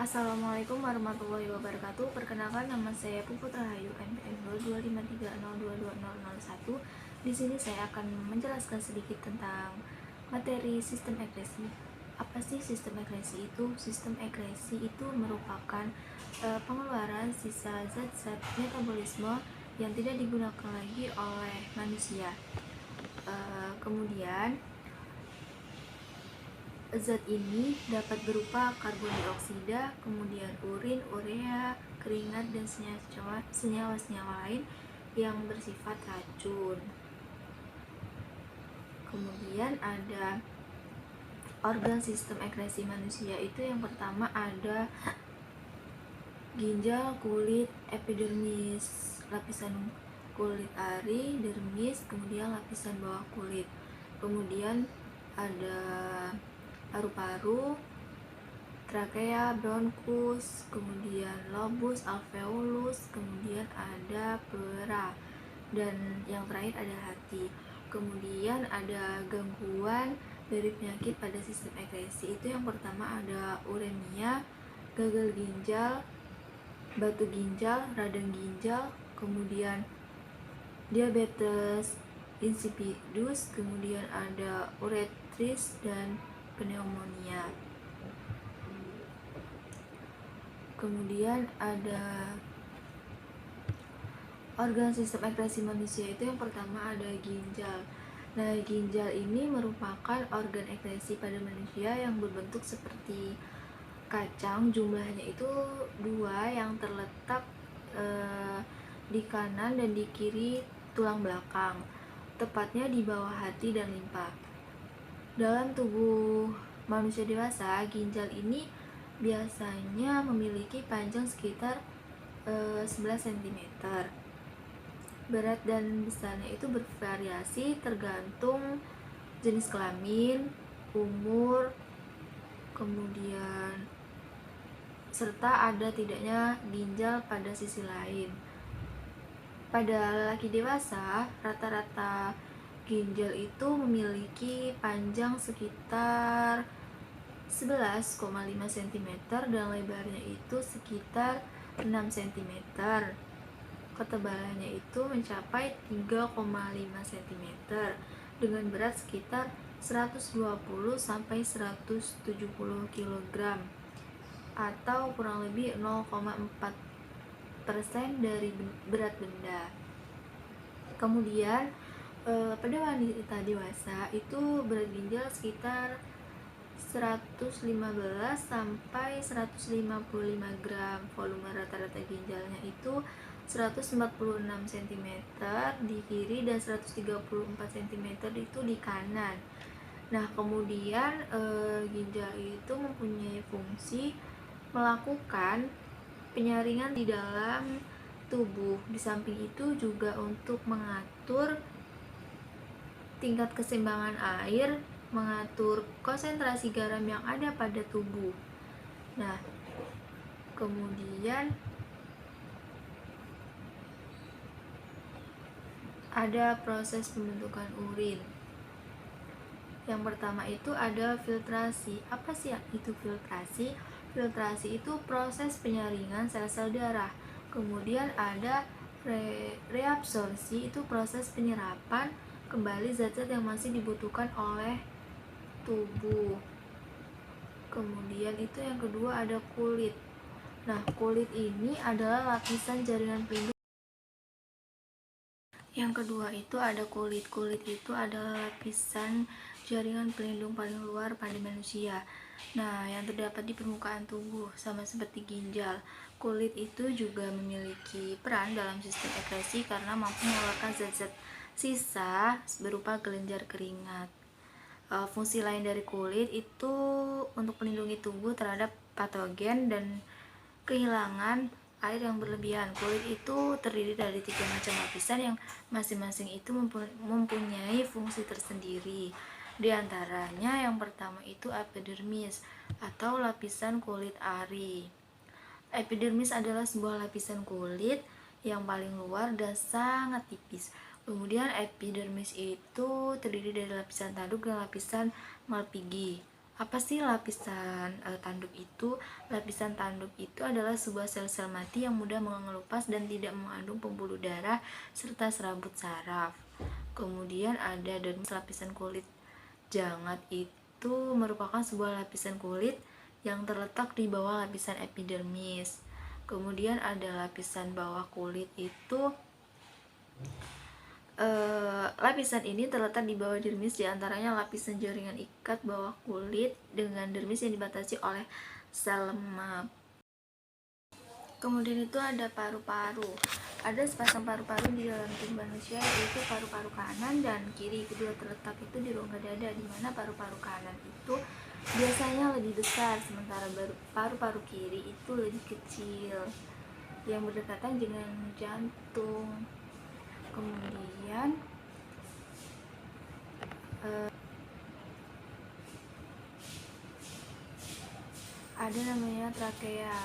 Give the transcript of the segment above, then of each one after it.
Assalamualaikum warahmatullahi wabarakatuh. Perkenalkan, nama saya Puput Rahayu, NPM 22530220001. Di sini saya akan menjelaskan sedikit tentang materi sistem ekresi. Apa sih sistem ekresi itu? Sistem ekresi itu merupakan pengeluaran sisa zat-zat metabolisme yang tidak digunakan lagi oleh manusia. Kemudian zat ini dapat berupa karbon dioksida, kemudian urin, urea, keringat, dan senyawa-senyawa lain yang bersifat racun. Kemudian ada organ sistem ekresi manusia. Itu yang pertama ada ginjal, kulit, epidermis, lapisan kulit ari, dermis, kemudian lapisan bawah kulit. Kemudian ada paru-paru, trakea, bronkus, kemudian lobus, alveolus, kemudian ada pleura, dan yang terakhir ada hati. Kemudian ada gangguan dari penyakit pada sistem ekresi. Itu yang pertama ada uremia, gagal ginjal, batu ginjal, radang ginjal, kemudian diabetes insipidus, kemudian ada uretris dan pneumonia. Kemudian ada organ sistem ekresi manusia. Itu yang pertama ada ginjal. Nah, ginjal ini merupakan organ ekresi pada manusia yang berbentuk seperti kacang. Jumlahnya itu 2 yang terletak di kanan dan di kiri tulang belakang, tepatnya di bawah hati dan limpa. Dalam tubuh manusia dewasa, ginjal ini biasanya memiliki panjang sekitar 11 cm. Berat dan besarnya itu bervariasi tergantung jenis kelamin, umur, kemudian serta ada tidaknya ginjal pada sisi lain. Pada lelaki dewasa, rata-rata ginjal itu memiliki panjang sekitar 11,5 cm dan lebarnya itu sekitar 6 cm. Ketebalannya itu mencapai 3,5 cm dengan berat sekitar 120 sampai 170 kg atau kurang lebih 0,4% dari berat benda. Kemudian pada wanita dewasa itu berat ginjal sekitar 115 sampai 155 gram. Volume rata-rata ginjalnya itu 146 cm di kiri dan 134 cm itu di kanan. Nah, kemudian ginjal itu mempunyai fungsi melakukan penyaringan di dalam tubuh. Di samping itu juga untuk mengatur tingkat keseimbangan air, mengatur konsentrasi garam yang ada pada tubuh. Nah, kemudian ada proses pembentukan urin. Yang pertama itu ada filtrasi. Apa sih itu filtrasi? Filtrasi itu proses penyaringan sel-sel darah. Kemudian ada reabsorpsi, itu proses penyerapan kembali zat-zat yang masih dibutuhkan oleh tubuh. Kemudian itu yang kedua ada kulit. Nah, kulit ini adalah lapisan jaringan pelindung. Yang kedua itu ada kulit. Kulit itu adalah lapisan jaringan pelindung paling luar pada manusia. Nah, yang terdapat di permukaan tubuh, sama seperti ginjal. Kulit itu juga memiliki peran dalam sistem ekresi karena mampu mengeluarkan zat-zat sisa berupa kelenjar keringat. Fungsi lain dari kulit itu untuk melindungi tubuh terhadap patogen dan kehilangan air yang berlebihan. Kulit itu terdiri dari 3 macam lapisan yang masing-masing itu mempunyai fungsi tersendiri. Di antaranya yang pertama itu epidermis atau lapisan kulit ari. Epidermis adalah sebuah lapisan kulit yang paling luar dan sangat tipis. Kemudian epidermis itu terdiri dari lapisan tanduk dan lapisan malpighi. Apa sih lapisan tanduk itu? Lapisan tanduk itu adalah sebuah sel-sel mati yang mudah mengelupas dan tidak mengandung pembuluh darah serta serabut saraf. Kemudian ada dermis, lapisan kulit jangat itu merupakan sebuah lapisan kulit yang terletak di bawah lapisan epidermis. Kemudian ada lapisan bawah kulit itu lapisan ini terletak di bawah dermis, diantaranya lapisan jaringan ikat bawah kulit dengan dermis yang dibatasi oleh sel lemak. Kemudian itu ada paru-paru. Ada sepasang paru-paru di dalam tubuh manusia, yaitu paru-paru kanan dan kiri. Kedua terletak itu di rongga dada, di mana paru-paru kanan itu biasanya lebih besar, sementara paru-paru kiri itu lebih kecil, yang berdekatan dengan jantung. Kemudian ada namanya trakea.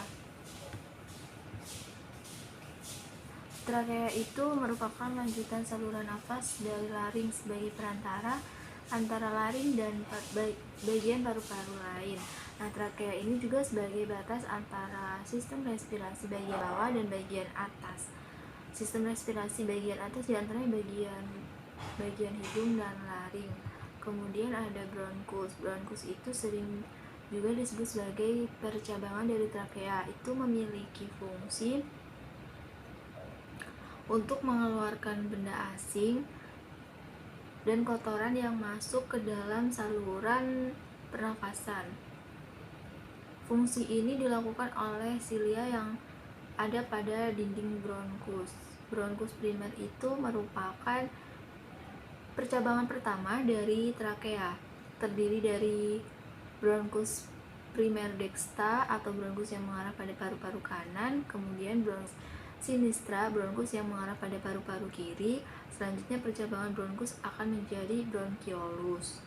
Trakea itu merupakan lanjutan saluran nafas dari laring sebagai perantara antara laring dan bagian paru-paru lain. Nah, trakea ini juga sebagai batas antara sistem respirasi bagian bawah dan bagian atas. Sistem respirasi bagian atas diantaranya bagian hidung dan laring. Kemudian ada bronkus. Bronkus itu sering juga disebut sebagai percabangan dari trakea. Itu memiliki fungsi untuk mengeluarkan benda asing dan kotoran yang masuk ke dalam saluran pernafasan. Fungsi ini dilakukan oleh silia yang ada pada dinding bronkus. Bronkus primer itu merupakan percabangan pertama dari trakea, terdiri dari bronkus primer dexta atau bronkus yang mengarah pada paru-paru kanan, kemudian bronkus sinistra, bronkus yang mengarah pada paru-paru kiri. Selanjutnya percabangan bronkus akan menjadi bronkiolus.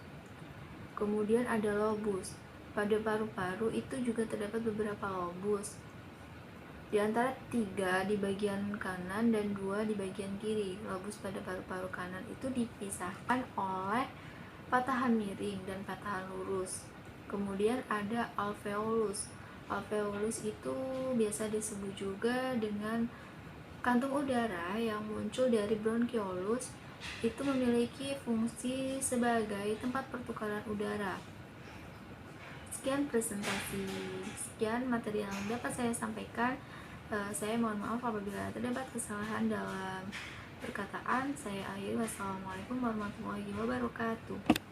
Kemudian ada lobus. Pada paru-paru itu juga terdapat beberapa lobus, di antara 3 di bagian kanan dan 2 di bagian kiri. Lobus pada paru-paru kanan itu dipisahkan oleh patahan miring dan patahan lurus. Kemudian ada alveolus. Alveolus itu biasa disebut juga dengan kantung udara yang muncul dari bronkiolus. Itu memiliki fungsi sebagai tempat pertukaran udara. Sekian presentasi, sekian materi yang dapat saya sampaikan. Saya mohon maaf apabila terdapat kesalahan dalam perkataan. Saya akhiri. Wassalamualaikum warahmatullahi wabarakatuh.